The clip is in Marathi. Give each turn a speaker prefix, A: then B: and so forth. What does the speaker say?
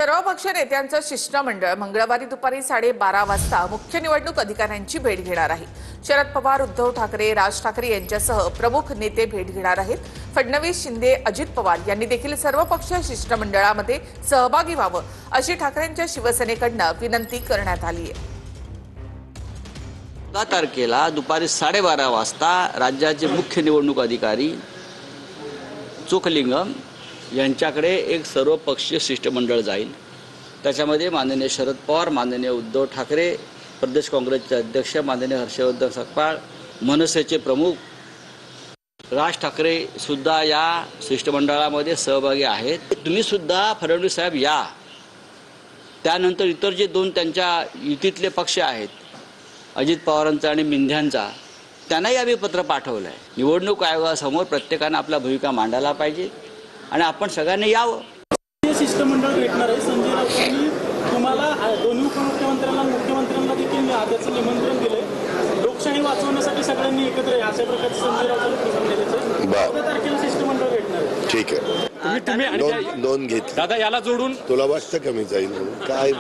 A: सर्व पक्ष नेत्यांचं शिष्टमंडळ मंगळवारी दुपारी 12:30 वाजता मुख्य निवडणूक अधिकाऱ्यांची भेट घेणार आहे। शरद पवार, उद्धव ठाकरे, राज ठाकरे यांच्यासह प्रमुख नेते भेट घेणार आहेत। फडणवीस, शिंदे, अजित पवार यांनी देखील सर्व पक्ष शिष्टमंडळामध्ये सहभागी व्हावं अशी ठाकरेंच्या शिवसेनेकडून विनंती करण्यात आली आहे।
B: 14 तारखेला दुपारी 12:30 वाजता राज्याचे मुख्य निवडणूक अधिकारी चोखलिंगम यांच्याकडे एक सर्वपक्षीय शिष्टमंडळ जाईल। त्याच्यामध्ये माननीय शरद पवार, माननीय उद्धव ठाकरे, प्रदेश काँग्रेसचे अध्यक्ष माननीय हर्षवर्धन सकपाळ, मनसेचे प्रमुख राज ठाकरे सुद्धा या शिष्टमंडळामध्ये सहभागी आहेत। तुम्ही सुद्धा फडणवीस साहेब या। त्यानंतर इतर जे दोन त्यांच्या युतीतले पक्ष आहेत, अजित पवारांचा आणि मिंध्यांचा, त्यांनाही आम्ही पत्र पाठवलं आहे। निवडणूक आयोगासमोर प्रत्येकाने आपला भूमिका मांडायला पाहिजे आणि आपण सगळ्यांनी यावं।
C: शिष्टमंडळ भेटणार आहे। संजय राऊतांनी तुम्हाला दोन्ही उपमुख्यमंत्र्यांना मुख्यमंत्र्यांना देखील आजचं निमंत्रण दिलंय। लोकशाही वाचवण्यासाठी सगळ्यांनी एकत्र या अशा प्रकारचे संजय राऊतांनी सांगितले। 14 तारखेला शिष्टमंडळ भेटणार आहे।
D: ठीक आहे,
E: तुम्ही
D: नोंद घेतली
E: दादा याला जोडून
D: तुला वाटतं कमी जाईल म्हणून काय